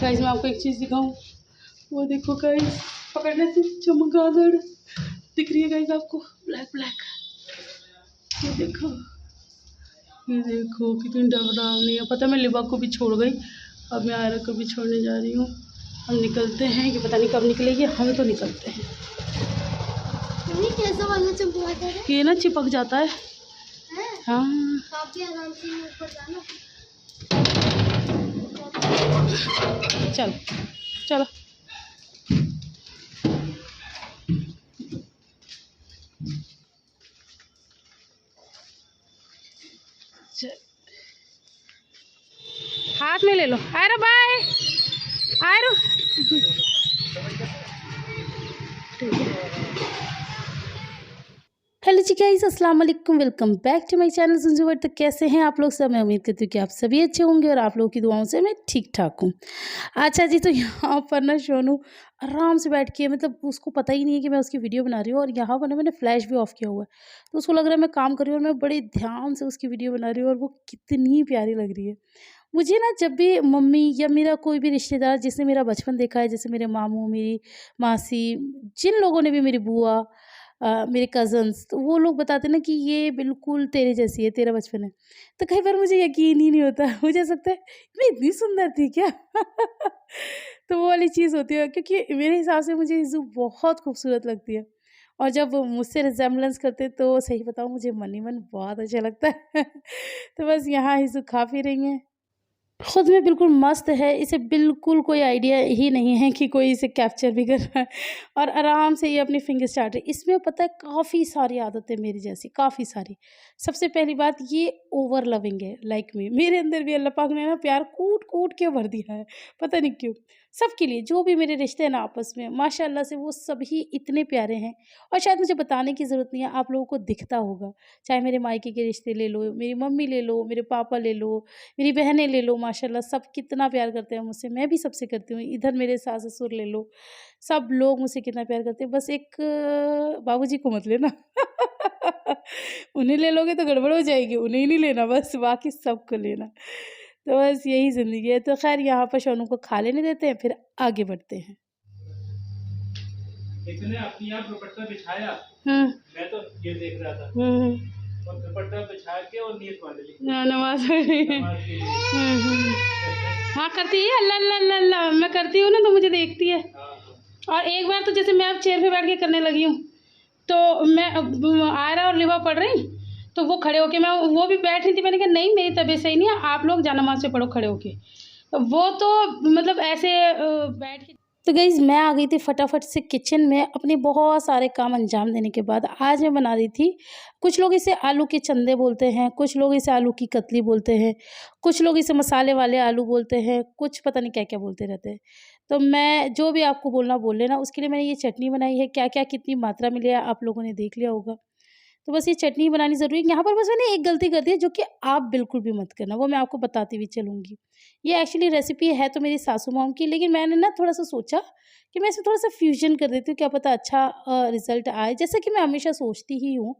Guys मैं आपको एक चीज़ दिखाऊं, वो देखो गाइस, पकड़ने से चमगादड़ दिख रही है गाइस आपको, ब्लैक ब्लैक। ये देखो कितनी डरावनी है। पता है मैं लिबा को भी छोड़ गई, अब मैं आयरा को भी छोड़ने जा रही हूँ। हम निकलते हैं कि पता नहीं कब निकलेगी, हम तो निकलते हैं। कैसा वाला चमगादड़ है? ये ना चिपक जाता है। हाँ काफी आराम से ऊपर जाना। चलो चलो। हाथ में ले लो आयरो, बाय आयरो। हेलो जी गाइस, अस्सलाम वालेकुम, welcome back to my channel Sanju. तो कैसे हैं आप लोग सब? मैं उम्मीद करती हूँ कि आप सभी अच्छे होंगे और आप लोगों की दुआओं से मैं ठीक ठाक हूँ। अच्छा जी, तो यहाँ पर ना सोनू आराम से बैठ के, मतलब उसको पता ही नहीं है कि मैं उसकी वीडियो बना रही हूँ, और यहाँ पर ना मैंने फ्लैश भी ऑफ किया हुआ है, तो उसको लग रहा है मैं काम कर रही हूँ और मैं बड़े ध्यान से उसकी वीडियो बना रही हूँ, और वो कितनी प्यारी लग रही है मुझे ना। जब भी मम्मी या मेरा कोई भी रिश्तेदार जिसने मेरा बचपन देखा है, जैसे मेरे मामू, मेरी मासी, जिन लोगों ने भी, मेरी बुआ, मेरे कज़न्स, तो वो लोग बताते ना कि ये बिल्कुल तेरे जैसी है, तेरा बचपन है। तो कई बार मुझे यकीन ही नहीं होता, मुझे ऐसा लगता है मैं इतनी सुंदर थी क्या? तो वो वाली चीज़ होती है, क्योंकि मेरे हिसाब से मुझे ईज़ू बहुत खूबसूरत लगती है, और जब वो मुझसे रिज़ेम्बलेंस करते तो सही बताऊँ मुझे मन ही मन बहुत अच्छा लगता है। तो बस यहाँ ईज़ू खा पी रही हैं, खुद में बिल्कुल मस्त है, इसे बिल्कुल कोई आइडिया ही नहीं है कि कोई इसे कैप्चर भी कर रहा है, और आराम से ये अपनी फिंगर स्टार्ट है। इसमें पता है काफ़ी सारी आदतें मेरी जैसी, काफ़ी सारी। सबसे पहली बात, ये ओवर लविंग है लाइक मी। मेरे अंदर भी अल्लाह पाक ने ना प्यार कूट कूट के भर दिया है, पता नहीं क्यों। सबके लिए जो भी मेरे रिश्ते हैं ना आपस में, माशाल्लाह से वो सभी इतने प्यारे हैं, और शायद मुझे बताने की ज़रूरत नहीं है, आप लोगों को दिखता होगा। चाहे मेरे मायके के रिश्ते ले लो, मेरी मम्मी ले लो, मेरे पापा ले लो, मेरी बहनें ले लो, माशाल्लाह सब कितना प्यार करते हैं मुझसे, मैं भी सबसे करती हूँ। इधर मेरे सास-ससुर ले लो, सब लोग मुझसे कितना प्यार करते हैं। बस एक बाबूजी को मत लेना। उन्हें ले लोगे तो गड़बड़ हो जाएगी, उन्हें ही नहीं लेना, बस बाकी सबको लेना। तो बस यही ज़िंदगी है। तो खैर यहाँ पर सोनू को खा लेने देते हैं, फिर आगे बढ़ते हैं। इसने अपनी आप दुपट्टा बिछाया, मैं तो ये देख रहा था, और दुपट्टा बिछा के और नीयत मान ली, नमाज हाँ करती है, अल्लाह अल्लाह अल्लाह अल्लाह मैं करती हूँ ना, तो मुझे देखती है। और एक बार तो जैसे मैं अब चेयर पे बैठ के करने लगी हूँ, तो मैं आयरा और लिबा पढ़ रही, तो वो खड़े होके, मैं वो भी बैठ रही थी, मैंने कहा नहीं मेरी तबीयत सही नहीं है, आप लोग जा नमाज से पढ़ो खड़े होके। तो वो तो मतलब ऐसे बैठ के। तो गाइज़ मैं आ गई थी फटाफट से किचन में, अपने बहुत सारे काम अंजाम देने के बाद। आज मैं बना रही थी, कुछ लोग इसे आलू के चंदे बोलते हैं, कुछ लोग इसे आलू की कतली बोलते हैं, कुछ लोग इसे मसाले वाले आलू बोलते हैं, कुछ पता नहीं क्या क्या बोलते रहते हैं। तो मैं जो भी आपको बोलना बोल लेना। उसके लिए मैंने ये चटनी बनाई है, क्या क्या कितनी मात्रा में लिया आप लोगों ने देख लिया होगा। तो बस ये चटनी बनानी ज़रूरी है। यहाँ पर बस मैंने एक गलती कर दी है, जो कि आप बिल्कुल भी मत करना, वो मैं आपको बताती हुई चलूँगी। ये एक्चुअली रेसिपी है तो मेरी सासू मॉम की, लेकिन मैंने ना थोड़ा-सा सोचा कि मैं इसमें थोड़ा-सा फ्यूज़न कर देती हूँ, क्या पता अच्छा रिज़ल्ट आए, जैसा कि मैं हमेशा सोचती ही हूँ।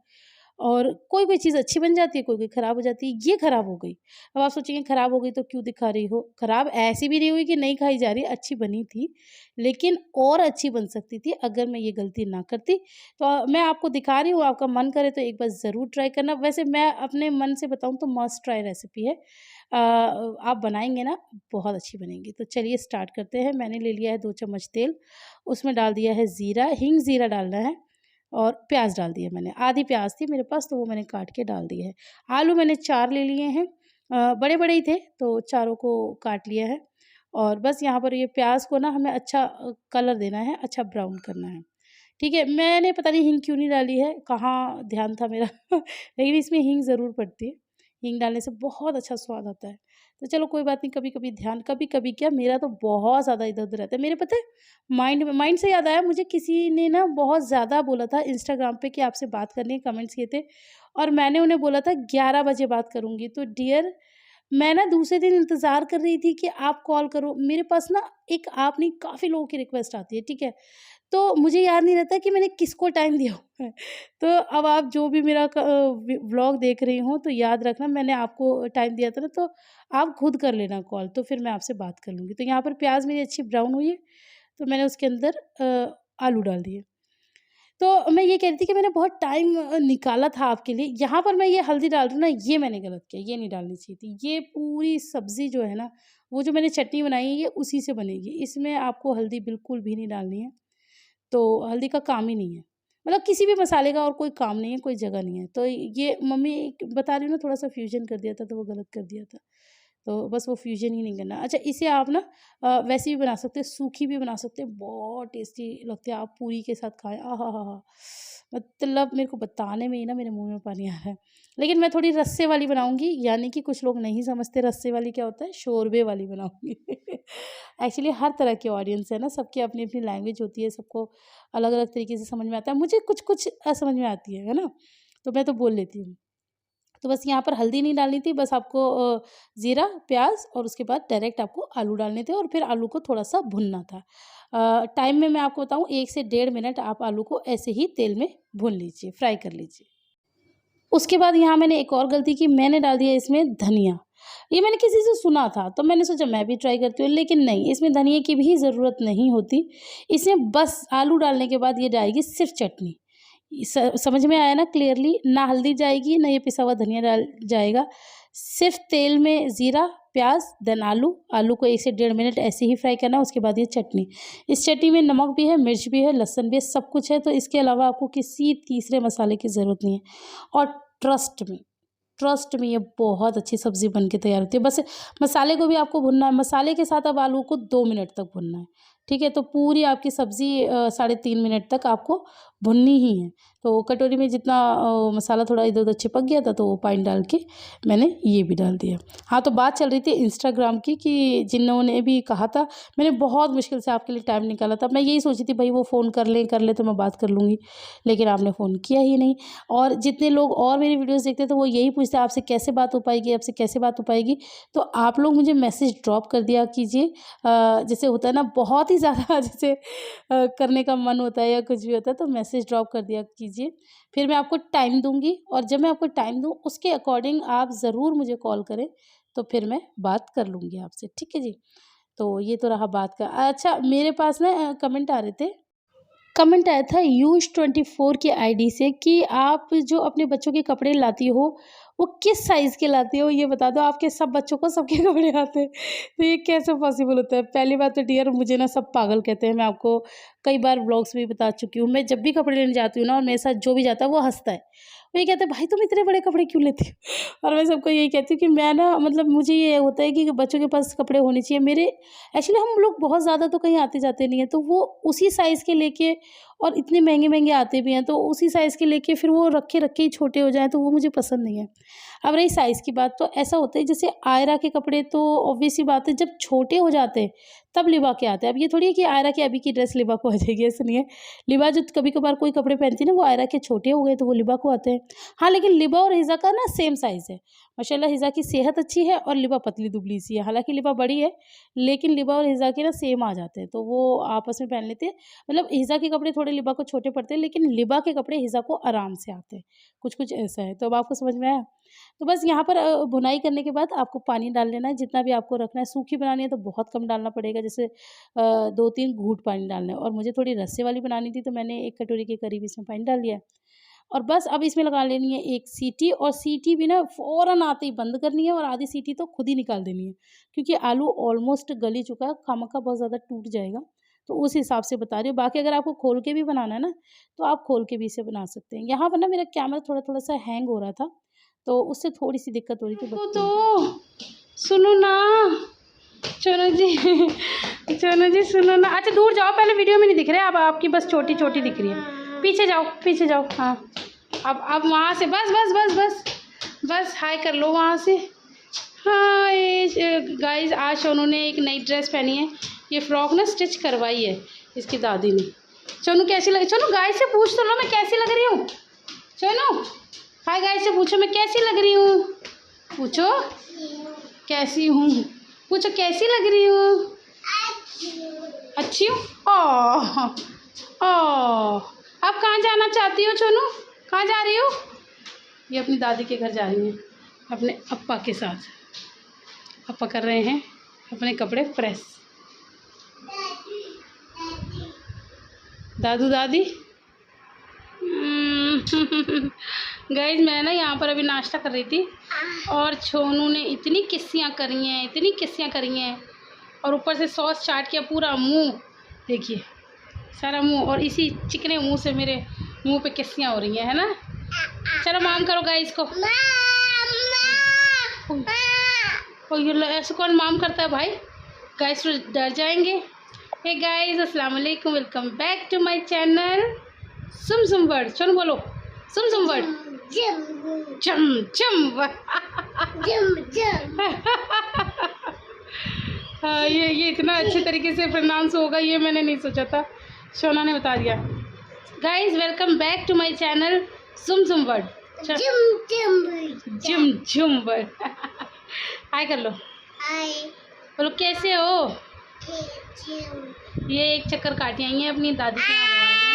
और कोई-कोई चीज़ अच्छी बन जाती है, कोई-कोई ख़राब हो जाती है। ये ख़राब हो गई। अब आप सोचेंगे ख़राब हो गई तो क्यों दिखा रही हो? ख़राब ऐसी भी नहीं हुई कि नहीं खाई जा रही, अच्छी बनी थी, लेकिन और अच्छी बन सकती थी अगर मैं ये गलती ना करती। तो मैं आपको दिखा रही हूँ, आपका मन करे तो एक बार ज़रूर ट्राई करना। वैसे मैं अपने मन से बताऊँ तो मस्ट ट्राई रेसिपी है। आप बनाएँगे ना, बहुत अच्छी बनेगी। तो चलिए स्टार्ट करते हैं। मैंने ले लिया है 2 चम्मच तेल, उसमें डाल दिया है ज़ीरा, हींग ज़ीरा डालना है, और प्याज डाल दिया मैंने। आधी प्याज थी मेरे पास, तो वो मैंने काट के डाल दिए है। आलू मैंने 4 ले लिए हैं, बड़े-बड़े ही थे तो चारों को काट लिया है। और बस यहाँ पर ये प्याज को ना हमें अच्छा कलर देना है, अच्छा ब्राउन करना है। ठीक है, मैंने पता नहीं हींग क्यों नहीं डाली है, कहाँ ध्यान था मेरा लेकिन इसमें हींग ज़रूर पड़ती है। हींग डालने से बहुत अच्छा स्वाद आता है। तो चलो कोई बात नहीं, कभी-कभी ध्यान, कभी-कभी क्या, मेरा तो बहुत ज़्यादा इधर-उधर रहता है। मेरे पता है माइंड से याद आया, मुझे किसी ने ना बहुत ज़्यादा बोला था इंस्टाग्राम पे कि आपसे बात करनी है, कमेंट्स किए थे, और मैंने उन्हें बोला था 11 बजे बात करूँगी। तो डियर, मैं ना दूसरे दिन इंतज़ार कर रही थी कि आप कॉल करो। मेरे पास ना एक आप नहीं, काफ़ी लोगों की रिक्वेस्ट आती है, ठीक है? तो मुझे याद नहीं रहता कि मैंने किसको टाइम दिया हुआ है। तो अब आप जो भी मेरा व्लॉग देख रही हो तो याद रखना मैंने आपको टाइम दिया था ना, तो आप खुद कर लेना कॉल, तो फिर मैं आपसे बात कर लूँगी। तो यहाँ पर प्याज मेरी अच्छी ब्राउन हुई है, तो मैंने उसके अंदर आलू डाल दिए। तो मैं ये कह रही थी कि मैंने बहुत टाइम निकाला था आपके लिए। यहाँ पर मैं ये हल्दी डाल रही हूँ ना, ये मैंने गलत किया, ये नहीं डालनी चाहिए थी। ये पूरी सब्ज़ी जो है ना, वो जो मैंने चटनी बनाई है ये उसी से बनेगी। इसमें आपको हल्दी बिल्कुल भी नहीं डालनी है। तो हल्दी का काम ही नहीं है, मतलब किसी भी मसाले का और कोई काम नहीं है, कोई जगह नहीं है। तो ये मम्मी बता रही हूँ ना, थोड़ा-सा फ्यूज़न कर दिया था तो वो गलत कर दिया था। तो बस वो फ्यूज़न ही नहीं करना। अच्छा, इसे आप ना वैसे भी बना सकते हैं, सूखी भी बना सकते हैं, बहुत टेस्टी लगती है। आप पूरी के साथ खाएँ, आहाहा! मतलब मेरे को बताने में ही ना मेरे मुँह में पानी आ रहा है। लेकिन मैं थोड़ी रस्से वाली बनाऊँगी, यानी कि कुछ लोग नहीं समझते रस्से वाली क्या होता है, शोरबे वाली बनाऊँगी। एक्चुअली हर तरह के ऑडियंस है ना, सबकी अपनी-अपनी लैंग्वेज होती है, सबको अलग-अलग तरीके से समझ में आता है। मुझे कुछ-कुछ समझ में आती है ना? तो मैं तो बोल लेती हूँ। तो बस यहाँ पर हल्दी नहीं डालनी थी, बस आपको ज़ीरा, प्याज़ और उसके बाद डायरेक्ट आपको आलू डालने थे और फिर आलू को थोड़ा-सा भुनना था। टाइम में मैं आपको बताऊँ 1 से डेढ़ मिनट आप आलू को ऐसे ही तेल में भून लीजिए, फ्राई कर लीजिए। उसके बाद यहाँ मैंने एक और गलती की, मैंने डाल दिया इसमें धनिया। ये मैंने किसी से सुना था, तो मैंने सोचा मैं भी ट्राई करती हूँ, लेकिन नहीं, इसमें धनिये की भी ज़रूरत नहीं होती। इसमें बस आलू डालने के बाद ये जाएगी सिर्फ़ चटनी। समझ में आया ना क्लियरली? ना हल्दी जाएगी, ना ये पिसा हुआ धनिया डाल जाएगा। सिर्फ़ तेल में ज़ीरा, प्याज़ देन आलू, आलू को 1 से डेढ़ मिनट ऐसे ही फ्राई करना है। उसके बाद ये चटनी। इस चटनी में नमक भी है, मिर्च भी है, लहसुन भी है, सब कुछ है। तो इसके अलावा आपको किसी तीसरे मसाले की ज़रूरत नहीं है। और ट्रस्ट में ये बहुत अच्छी सब्ज़ी बन के तैयार होती है। बस मसाले को भी आपको भुनना है, मसाले के साथ अब आलू को 2 मिनट तक भुनना है, ठीक है? तो पूरी आपकी सब्ज़ी 3.5 मिनट तक आपको भुननी ही है। तो कटोरी में जितना मसाला थोड़ा इधर-उधर चिपक गया था, तो वो पानी डाल के मैंने ये भी डाल दिया। हाँ, तो बात चल रही थी इंस्टाग्राम की कि जिन्होंने भी कहा था, मैंने बहुत मुश्किल से आपके लिए टाइम निकाला था। मैं यही सोची थी भई वो फ़ोन कर ले तो मैं बात कर लूँगी, लेकिन आपने फ़ोन किया ही नहीं। और जितने लोग और मेरी वीडियोज़ देखते हैं तो वो यही पूछते हैं आपसे कैसे बात हो पाएगी, आपसे कैसे बात हो पाएगी? तो आप लोग मुझे मैसेज ड्रॉप कर दिया कीजिए। जैसे होता है ना बहुत ही ज़्यादा जैसे करने का मन होता है या कुछ भी होता है, तो मैसेज ड्रॉप कर दिया कीजिए। फिर मैं आपको टाइम दूँगी और जब मैं आपको टाइम दूँ उसके अकॉर्डिंग आप ज़रूर मुझे कॉल करें, तो फिर मैं बात कर लूँगी आपसे, ठीक है जी? तो ये तो रहा बात का। अच्छा, मेरे पास ना कमेंट आ रहे थे, कमेंट आया था यूश24 की आईडी से कि आप जो अपने बच्चों के कपड़े लाती हो, वो किस साइज़ के लाती हो ये बता दो। आपके सब बच्चों को सबके कपड़े आते हैं, तो ये कैसे पॉसिबल होता है? पहली बात तो डियर मुझे ना सब पागल कहते हैं, मैं आपको कई बार व्लॉग्स में भी बता चुकी हूँ। मैं जब भी कपड़े लेने जाती हूँ ना और मेरे साथ जो भी जाता है वो हँसता है। वो ये कहते हैं भाई तुम इतने बड़े कपड़े क्यों लेती हो? और मैं सबको यही कहती हूँ कि मैं ना मतलब मुझे ये होता है कि बच्चों के पास कपड़े होने चाहिए। मेरे एक्चुअली हम लोग बहुत ज़्यादा तो कहीं आते-जाते नहीं हैं, तो वो उसी साइज़ के लेके और इतने महँगे-महँगे आते भी हैं, तो उसी साइज़ के लेके फिर वो रखे-रखे ही छोटे हो जाएँ, तो वो मुझे पसंद नहीं है। अब रही साइज़ की बात, तो ऐसा होता है जैसे आयरा के कपड़े तो ऑब्वियस सी बात है जब छोटे हो जाते हैं, तब लिबा के आते हैं। अब ये थोड़ी है कि आयरा की अभी की ड्रेस लिबा को आ जाएगी, ऐसा नहीं है। लिबा जो कभी-कभार कोई कपड़े पहनती है ना, वो आयरा के छोटे हो गए, तो वो लिबा को आते हैं। हाँ, लेकिन लिबा और हिज़ा का ना सेम साइज़ है। माशाल्लाह हिज़ा की सेहत अच्छी है और लिबा पतली-दुबली सी है। हालाँकि लिबा बड़ी है, लेकिन लिबा और हिज़ा के ना सेम आ जाते हैं, तो वो आपस में पहन लेते हैं। मतलब हिज़ा के कपड़े थोड़े लिबा को छोटे पड़ते हैं, लेकिन लिबा के कपड़े हिज़ा को आराम से आते हैं। कुछ-कुछ ऐसा है, तो अब आपको समझ में आया? तो बस यहाँ पर भुनाई करने के बाद आपको पानी डाल लेना है, जितना भी आपको रखना है। सूखी बनानी है तो बहुत कम डालना पड़ेगा, जैसे 2-3 घूँट पानी डालना है। और मुझे थोड़ी रस्से वाली बनानी थी, तो मैंने 1 कटोरी के करीब इसमें पानी डाल दिया है। और बस अब इसमें लगा लेनी है 1 सीटी, और सीटी भी ना फ़ौरन आते ही बंद करनी है और आधी सीटी तो खुद ही निकाल देनी है, क्योंकि आलू ऑलमोस्ट गल ही चुका है, खामखा बहुत ज़्यादा टूट जाएगा। तो उस हिसाब से बता रही हूँ। बाकी अगर आपको खोल के भी बनाना है ना, तो आप खोल के भी इसे बना सकते हैं। यहाँ पर ना मेरा कैमरा थोड़ा-थोड़ा सा हैंग हो रहा था, तो उससे थोड़ी-सी दिक्कत हो रही थी। तो सुनो ना, चलो जी सुनो ना। अच्छा दूर जाओ, पहले वीडियो में नहीं दिख रहे, अब आपकी बस छोटी-छोटी दिख रही है। पीछे जाओ। हाँ, अब वहाँ से बस हाय कर लो वहाँ से। हाँ, ये गाइस आज सोनू ने एक नई ड्रेस पहनी है। ये फ्रॉक ना स्टिच करवाई है इसकी दादी ने। सोनू कैसी लगी? सोनू गाइस से पूछ तो लो मैं कैसी लग रही हूँ। सोनू हाय गाइस से पूछो मैं कैसी लग रही हूँ। पूछो कैसी हूँ, पूछो कैसी लग रही हूँ। अच्छी हूँ। ओह, अब कहाँ जाना चाहती हो सोनू? कहाँ जा रही हो? ये अपनी दादी के घर जा रही हैं अपने अप्पा के साथ। अप्पा कर रहे हैं अपने कपड़े प्रेस। दादू दादी गाइस मैं ना यहाँ पर अभी नाश्ता कर रही थी और छोनू ने इतनी किस्सियाँ करी हैं और ऊपर से सॉस चाट किया पूरा मुंह, देखिए सारा मुंह, और इसी चिकने मुंह से मेरे मुंह पे किस्सियाँ हो रही हैं, है ना। चलो माम करो गाइस को। ये ऐसे कौन माम करता है भाई? गाइस तो डर जाएंगे। हे गाइस अस्सलाम वालेकुम, welcome back to my channel सुम वर्ड। चलो बोलो सुम वर्ड। जम जम हाँ, ये इतना अच्छे तरीके से प्रोनाउंस होगा ये मैंने नहीं सोचा था, शोना ने बता दिया। Guys welcome back to my channel सुम वर्ड। जिम वर्ड। हाय कर लो। हाय। बोलो कैसे हो? ये एक चक्कर काटी आई हैं अपनी दादी के यहाँ हो आई हैं।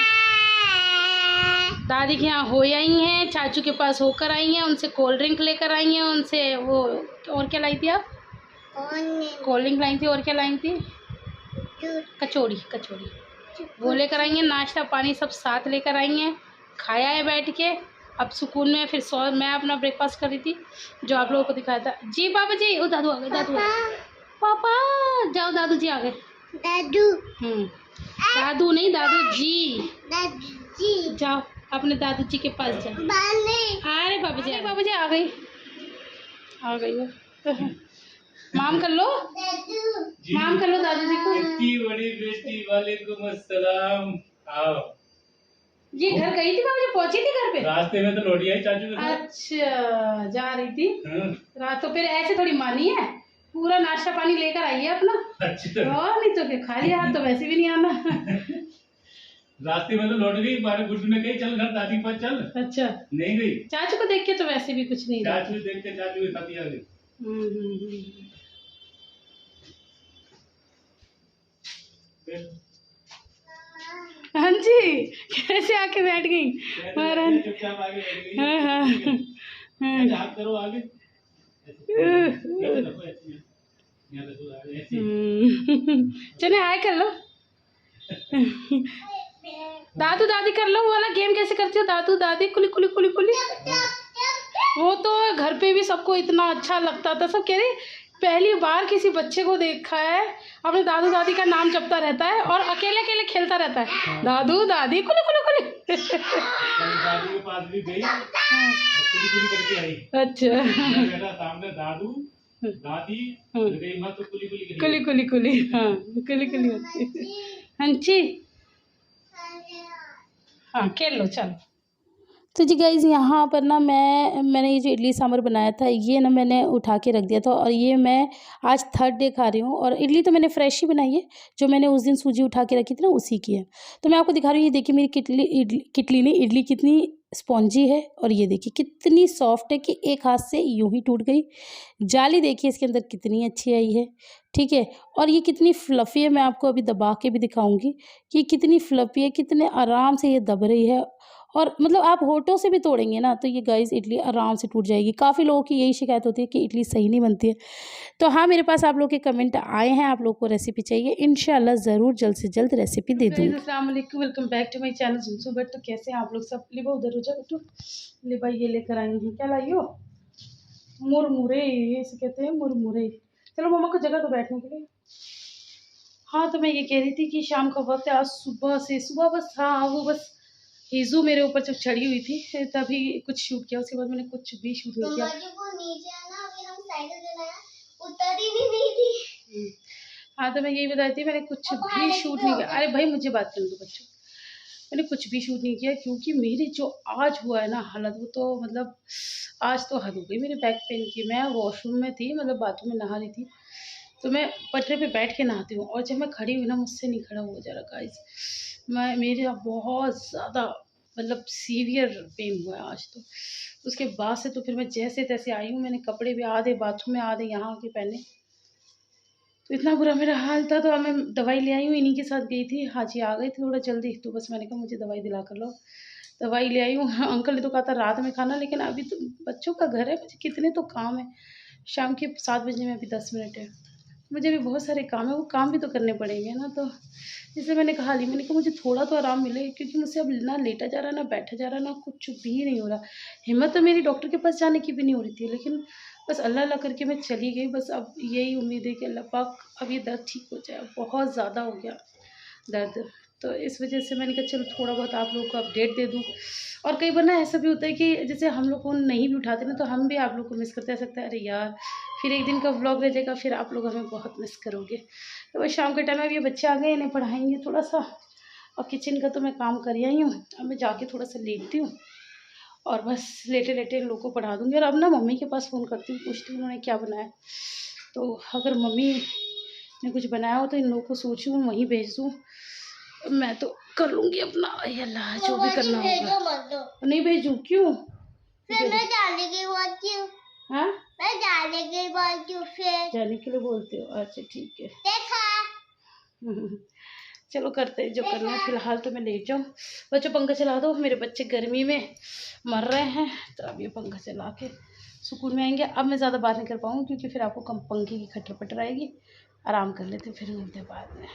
दादी के यहाँ हो आई हैं, चाचू के पास होकर आई हैं, उनसे कोल्ड ड्रिंक लेकर आई हैं, उनसे वो और क्या लाई थी आप? कोल्ड ड्रिंक लाई थी और क्या लाई थी? कचौड़ी वो लेकर आई हैं। नाश्ता पानी सब साथ लेकर आई हैं, खाया है बैठ के, अब सुकून में। फिर मैं अपना ब्रेकफास्ट कर रही थी जो आप लोगों को दिखाया था। जी पापा जी, ओ दादू आ गए, दादू पापा जाओ, दादू जी आ गए। दादू नहीं दादू जी जाओ, अपने दादू जी के पास जाओ। अरे पापा जी आ गई हो। माम कर लो दादू जी को। इतनी बड़ी बेटी, वालेकुम अस्सलाम। आओ। ये घर गई थी पापा जी? पहुंची थी घर पे? रास्ते में तो लौटी आई चाचू के साथ। अच्छा जा रही थी रात, तो फिर ऐसे थोड़ी मानी है, पूरा नाश्ता पानी लेकर आई है अपना। अच्छा। और नहीं तो क्या, खाली हाथ तो वैसे भी नहीं आना। रास्ते में तो लौट गई, बारे गुड्डू ने कही चल घर दादी के पास चल। अच्छा नहीं गई। चाचू को देख के तो वैसे भी कुछ नहीं, चाचू देख के चाचू के साथ ही आ गई। हाँ जी, कैसे आके बैठ गई महारानी? चुपचाप आगे बैठ गई। हाँ हाथ करो आगे। चले हाय कर लो। दादू दादी कर लो, वो वाला गेम कैसे करती हो? दादू दादी कुली कुली कुली कुली। वो तो घर पे भी सबको इतना अच्छा लगता था, सब कह रहे पहली बार किसी बच्चे को देखा है अपने दादू दादी का नाम जपता रहता है और अकेले अकेले खेलता रहता है, दादू दादी कुली कुली कुली। दादी के पास भी गई, कुली कुली करके आई। अच्छा सामने दादू दादी गई, मत कुली कुली हाँ कुली कुली होती है। हाँ जी हाँ खेल लो चलो। तो जी गाइज़ यहाँ पर ना मैंने ये जो इडली सांभर बनाया था ये ना मैंने उठा के रख दिया था और ये मैं आज 3rd डे खा रही हूँ। और इडली तो मैंने फ्रेश ही बनाई है, जो मैंने उस दिन सूजी उठा के रखी थी ना उसी की है। तो मैं आपको दिखा रही हूँ, ये देखिए मेरी इडली कितनी स्पॉन्जी है और ये देखिए कितनी सॉफ्ट है कि एक हाथ से यूं ही टूट गई। जाली देखिए इसके अंदर कितनी अच्छी आई है, ठीक है। और ये कितनी फ्लफ़ी है, मैं आपको अभी दबा के भी दिखाऊंगी कि कितनी फ्लफ़ी है, कितने आराम से ये दब रही है। और मतलब आप होठों से भी तोड़ेंगे ना तो ये गाइस इडली आराम से टूट जाएगी। काफ़ी लोगों की यही शिकायत होती है कि इडली सही नहीं बनती है। तो हाँ, मेरे पास आप लोग के कमेंट आए हैं, आप लोग को रेसिपी चाहिए, इंशाल्लाह ज़रूर जल्द से जल्द रेसिपी दे दूँगी। अस्सलाम वालेकुम, welcome back to my channel सुनसु बट। तो कैसे हैं आप लोग सब? लिबा उधर हो जा बेटू। लिबा ये लेकर आई हूँ, क्या लाई हो? मुरमुरे, इसे कहते हैं मुरमुरे। चलो मम्मा को जगह तो बैठने के लिए। हाँ तो मैं ये कह रही थी कि शाम का वक्त है, आज सुबह बस हाँ वो बस हीजू मेरे ऊपर जब चढ़ी हुई थी तभी कुछ शूट किया, उसके बाद मैंने कुछ भी शूट नहीं किया। हाँ तो मैं यही बताई थी, मैंने कुछ भी शूट नहीं किया। अरे भाई मुझे बात करने दो बच्चों, मैंने कुछ भी शूट नहीं किया क्योंकि मेरी जो आज हुआ है ना हालत, वो तो मतलब आज तो हद हो गई मेरे बैक पेन की। मैं वॉशरूम में थी, मतलब बाथरूम में नहा रही थी, तो मैं पटरे पे बैठ के नहाती हूँ और जब मैं खड़ी हुई ना मुझसे नहीं खड़ा हुआ जा रहा गाइस। मेरे बहुत ज़्यादा मतलब सीवियर पेन हुआ है आज तो। उसके बाद से तो फिर मैं जैसे तैसे आई हूँ, मैंने कपड़े भी आधे बाथरूम में आधे यहाँ आके पहने। तो इतना बुरा मेरा हाल था। तो अब मैं दवाई ले आई हूँ, इन्हीं के साथ गई थी। हाजी आ गए थे थोड़ा जल्दी, तो बस मैंने कहा मुझे दवाई दिला कर लो। दवाई ले आई हूँ। हाँ, अंकल ने तो कहा था रात में खाना, लेकिन अभी तो बच्चों का घर है, मुझे कितने तो काम है। शाम के 7 बजने में अभी 10 मिनट है, मुझे भी बहुत सारे काम है, वो काम भी तो करने पड़ेंगे ना। तो इसलिए मैंने कहा मुझे थोड़ा तो आराम मिले, क्योंकि मुझसे अब ना लेटा जा रहा, ना बैठा जा रहा, ना कुछ भी नहीं हो रहा। हिम्मत तो मेरी डॉक्टर के पास जाने की भी नहीं हो रही थी, लेकिन बस अल्लाह अल्लाह करके मैं चली गई। बस अब यही उम्मीद है कि अल्लाह पाक अब ये दर्द ठीक हो जाए, बहुत ज़्यादा हो गया दर्द। तो इस वजह से मैंने कहा चलो थोड़ा बहुत आप लोगों को अपडेट दे दूँ। और कई बार ना ऐसा भी होता है कि जैसे हम लोग फ़ोन नहीं भी उठाते ना, तो हम भी आप लोग को मिस करते हैं। सकता है अरे यार फिर एक दिन का व्लॉग रह जाएगा, फिर आप लोग हमें बहुत मिस करोगे। तो बस शाम के टाइम में अब ये बच्चे आ गए, इन्हें पढ़ाएंगे थोड़ा सा, और किचन का तो मैं काम कर आई हूँ। अब मैं जाके थोड़ा सा लेटती हूँ, और बस लेटे लेटे इन लोग को पढ़ा दूँगी। और अब ना मम्मी के पास फ़ोन करती हूँ, पूछती हूँ उन्होंने क्या बनाया। तो अगर मम्मी ने कुछ बनाया हो तो इन लोगों को सोचूँ वहीं भेज दूँ, मैं तो कर लूँगी अपना। अय अल्लाह, जो भी करना होगा। नहीं भेजूँ? क्यों? फिर मैं जाने के बाद क्यों? हाँ, मैं जाने के बाद क्यों फिर? जाने के लिए बोलते हो? अच्छा ठीक है। देखा। चलो करते हैं जो करना है। फिलहाल तो मैं लेट जाऊँ। बच्चों पंखा चला दो, मेरे बच्चे गर्मी में मर रहे हैं। तो अब ये पंखा चला के सुकून में आएंगे। अब मैं ज़्यादा बात नहीं कर पाऊँगी, क्योंकि फिर आपको कम पंखे की खटर पटर आएगी। आराम कर लेते, फिर मिलते बाद में।